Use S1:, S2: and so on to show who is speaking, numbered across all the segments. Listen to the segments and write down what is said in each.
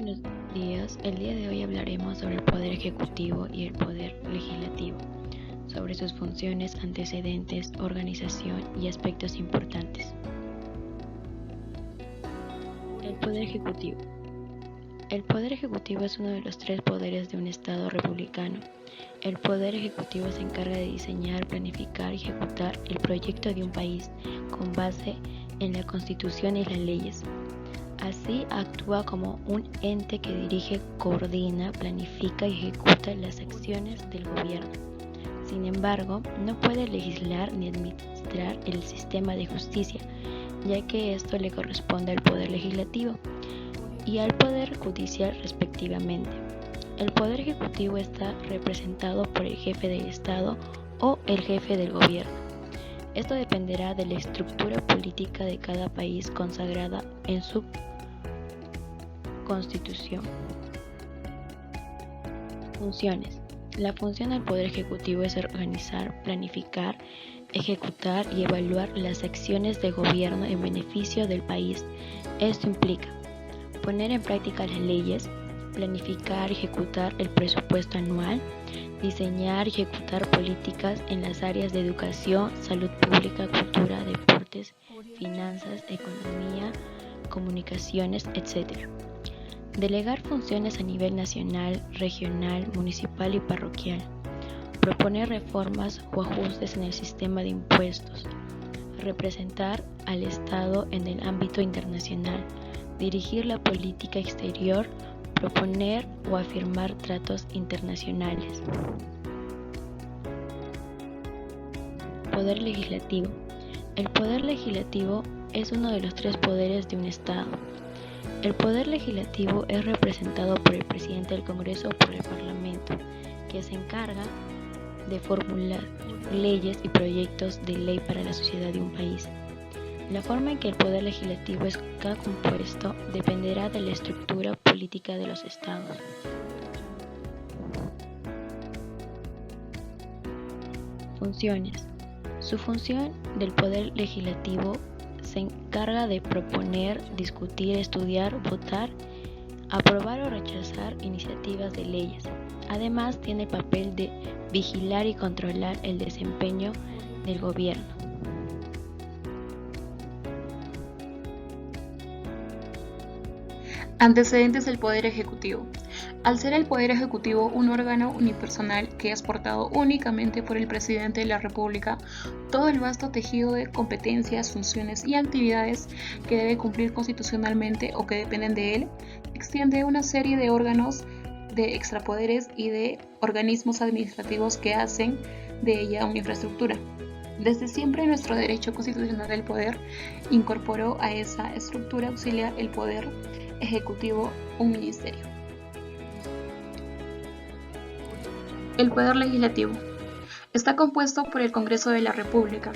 S1: buenos días. El día de hoy hablaremos sobre el Poder Ejecutivo y el Poder Legislativo, sobre sus funciones, antecedentes, organización y aspectos importantes. El Poder Ejecutivo. El Poder Ejecutivo es uno de los tres poderes de un Estado republicano. El Poder Ejecutivo se encarga de diseñar, planificar y ejecutar el proyecto de un país con base en la Constitución y las leyes. Así actúa como un ente que dirige, coordina, planifica y ejecuta las acciones del gobierno. Sin embargo, no puede legislar ni administrar el sistema de justicia, ya que esto le corresponde al Poder Legislativo y al Poder Judicial respectivamente. El Poder Ejecutivo está representado por el jefe del Estado o el jefe del gobierno. Esto dependerá de la estructura política de cada país consagrada en su Constitución. Funciones. La función del Poder Ejecutivo es organizar, planificar, ejecutar y evaluar las acciones de gobierno en beneficio del país. Esto implica poner en práctica las leyes, planificar y ejecutar el presupuesto anual, diseñar y ejecutar políticas en las áreas de educación, salud pública, cultura, deportes, finanzas, economía, comunicaciones, etc. Delegar funciones a nivel nacional, regional, municipal y parroquial. Proponer reformas o ajustes en el sistema de impuestos. Representar al Estado en el ámbito internacional. Dirigir la política exterior. Proponer o afirmar tratos internacionales. Poder Legislativo. El Poder Legislativo es uno de los tres poderes de un Estado. El Poder Legislativo es representado por el presidente del Congreso o por el Parlamento, que se encarga de formular leyes y proyectos de ley para la sociedad de un país. La forma en que el Poder Legislativo está compuesto dependerá de la estructura política de los estados. Funciones. Su función del Poder Legislativo se encarga de proponer, discutir, estudiar, votar, aprobar o rechazar iniciativas de leyes. Además, tiene el papel de vigilar y controlar el desempeño del gobierno.
S2: Antecedentes del Poder Ejecutivo. Al ser el Poder Ejecutivo un órgano unipersonal que es portado únicamente por el Presidente de la República, todo el vasto tejido de competencias, funciones y actividades que debe cumplir constitucionalmente o que dependen de él, extiende una serie de órganos de extrapoderes y de organismos administrativos que hacen de ella una infraestructura. Desde siempre nuestro derecho constitucional del poder incorporó a esa estructura auxiliar el Poder Ejecutivo, un ministerio. El Poder Legislativo está compuesto por el Congreso de la República.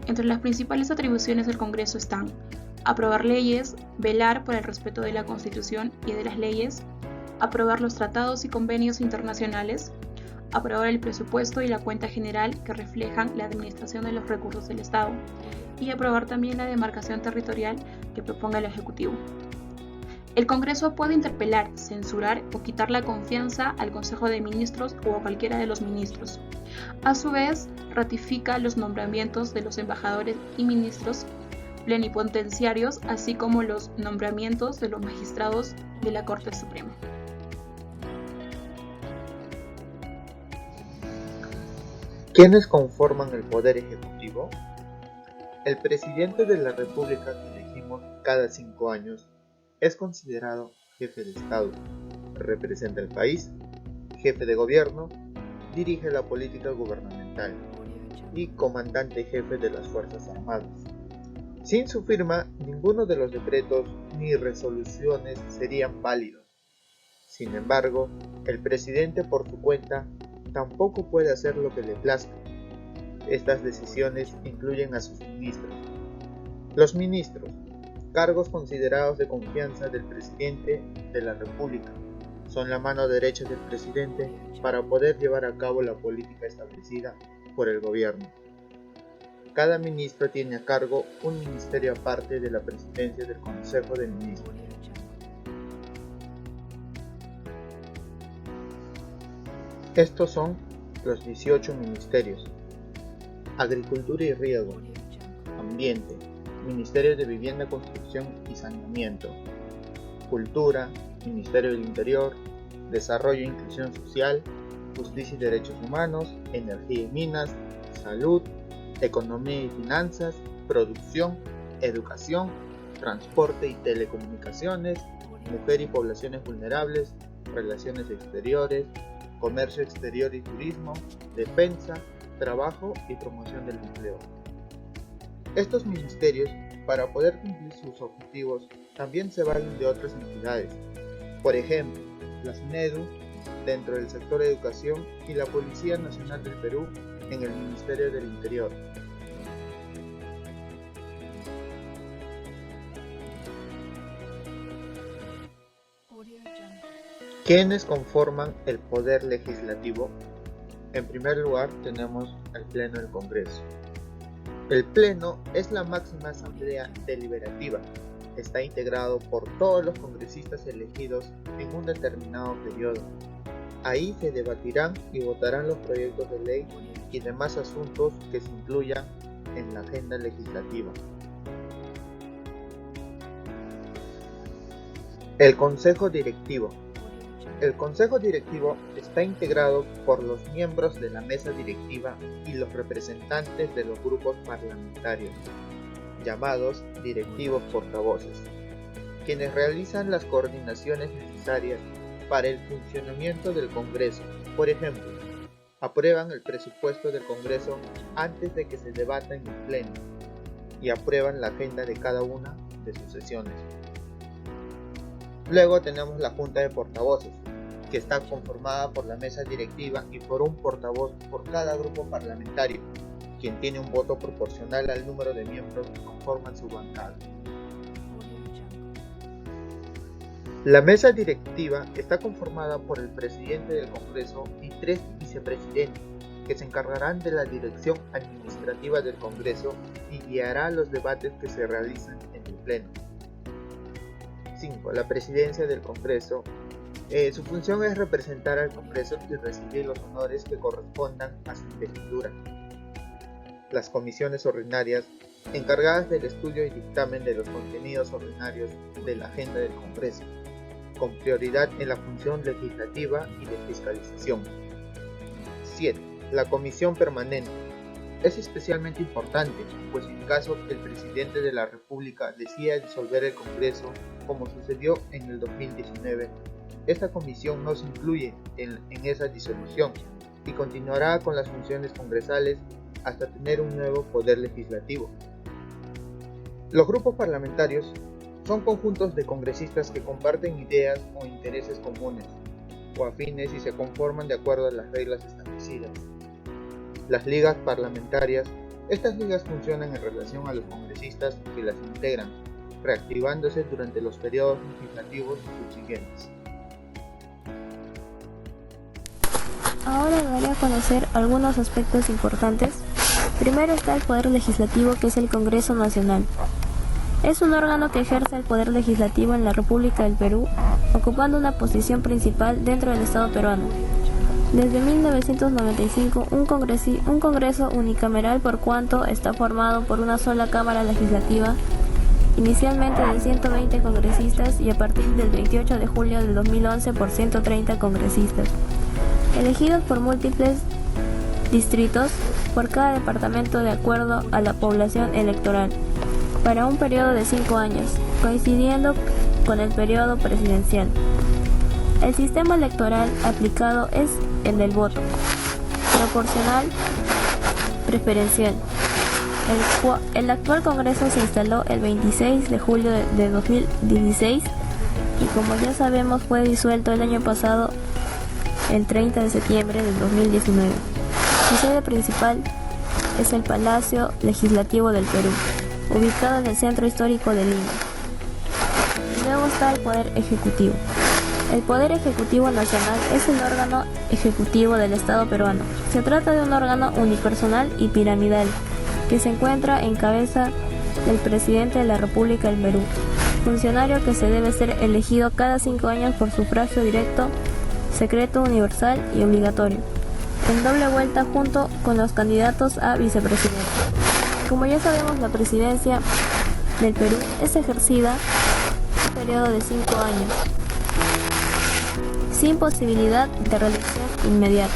S2: Entre las principales atribuciones del Congreso están aprobar leyes, velar por el respeto de la Constitución y de las leyes, aprobar los tratados y convenios internacionales, aprobar el presupuesto y la cuenta general que reflejan la administración de los recursos del Estado y aprobar también la demarcación territorial que proponga el Ejecutivo. El Congreso puede interpelar, censurar o quitar la confianza al Consejo de Ministros o a cualquiera de los ministros. A su vez, ratifica los nombramientos de los embajadores y ministros plenipotenciarios, así como los nombramientos de los magistrados de la Corte Suprema.
S3: ¿Quiénes conforman el Poder Ejecutivo? El Presidente de la República que elegimos cada 5 años es considerado jefe de Estado, representa el país, jefe de gobierno, dirige la política gubernamental y comandante jefe de las Fuerzas Armadas. Sin su firma, ninguno de los decretos ni resoluciones serían válidos. Sin embargo, el presidente por su cuenta tampoco puede hacer lo que le plazca. Estas decisiones incluyen a sus ministros. Los ministros, cargos considerados de confianza del presidente de la República, son la mano derecha del presidente para poder llevar a cabo la política establecida por el gobierno. Cada ministro tiene a cargo un ministerio aparte de la presidencia del Consejo de Ministros. Estos son los 18 ministerios: Agricultura y Riego, Ambiente, Ministerio de Vivienda, Construcción y Saneamiento, Cultura, Ministerio del Interior, Desarrollo e Inclusión Social, Justicia y Derechos Humanos, Energía y Minas, Salud, Economía y Finanzas, Producción, Educación, Transporte y Telecomunicaciones, Mujer y Poblaciones Vulnerables, Relaciones Exteriores, Comercio Exterior y Turismo, Defensa, Trabajo y Promoción del Empleo. Estos ministerios, para poder cumplir sus objetivos, también se valen de otras entidades, por ejemplo, la SNEDU dentro del sector educación y la Policía Nacional del Perú en el Ministerio del Interior. ¿Quiénes conforman el Poder Legislativo? En primer lugar tenemos el Pleno del Congreso. El Pleno es la máxima asamblea deliberativa. Está integrado por todos los congresistas elegidos en un determinado periodo. Ahí se debatirán y votarán los proyectos de ley y demás asuntos que se incluyan en la agenda legislativa. El Consejo Directivo. El Consejo Directivo está integrado por los miembros de la mesa directiva y los representantes de los grupos parlamentarios, llamados directivos portavoces, quienes realizan las coordinaciones necesarias para el funcionamiento del Congreso. Por ejemplo, aprueban el presupuesto del Congreso antes de que se debata en el Pleno y aprueban la agenda de cada una de sus sesiones. Luego tenemos la Junta de Portavoces, que está conformada por la mesa directiva y por un portavoz por cada grupo parlamentario, quien tiene un voto proporcional al número de miembros que conforman su bancada. La mesa directiva está conformada por el presidente del Congreso y 3 vicepresidentes, que se encargarán de la dirección administrativa del Congreso y guiará los debates que se realizan en el Pleno. 5. La presidencia del Congreso. Su función es representar al Congreso y recibir los honores que correspondan a su investidura. Las comisiones ordinarias, encargadas del estudio y dictamen de los contenidos ordinarios de la agenda del Congreso, con prioridad en la función legislativa y de fiscalización. 7. La Comisión Permanente. Es especialmente importante, pues en caso que el presidente de la República decida disolver el Congreso, como sucedió en el 2019, esta comisión no se incluye en esa disolución y continuará con las funciones congresales hasta tener un nuevo poder legislativo. Los grupos parlamentarios son conjuntos de congresistas que comparten ideas o intereses comunes o afines y se conforman de acuerdo a las reglas establecidas. Las ligas parlamentarias. Estas ligas funcionan en relación a los congresistas que las integran, reactivándose durante los periodos legislativos subsiguientes.
S1: Ahora daré a conocer algunos aspectos importantes. Primero está el Poder Legislativo, que es el Congreso Nacional. Es un órgano que ejerce el poder legislativo en la República del Perú, ocupando una posición principal dentro del Estado peruano. Desde 1995, un Congreso unicameral por cuanto está formado por una sola Cámara Legislativa, inicialmente de 120 congresistas y a partir del 28 de julio del 2011 por 130 congresistas, elegidos por múltiples distritos por cada departamento de acuerdo a la población electoral, para un periodo de 5 años, coincidiendo con el periodo presidencial. El sistema electoral aplicado es el del voto proporcional preferencial. El actual Congreso se instaló el 26 de julio de 2016 y, como ya sabemos, fue disuelto el año pasado, el 30 de septiembre del 2019. Su sede principal es el Palacio Legislativo del Perú, ubicado en el centro histórico de Lima. Luego está el Poder Ejecutivo. El Poder Ejecutivo Nacional es el órgano ejecutivo del Estado peruano. Se trata de un órgano unipersonal y piramidal que se encuentra en cabeza del presidente de la República del Perú, funcionario que se debe ser elegido cada 5 años por sufragio directo
S4: secreto, universal y obligatorio, en doble vuelta junto con los candidatos a vicepresidente. Como ya sabemos, la presidencia del Perú es ejercida en un periodo de 5 años, sin posibilidad de reelección inmediata.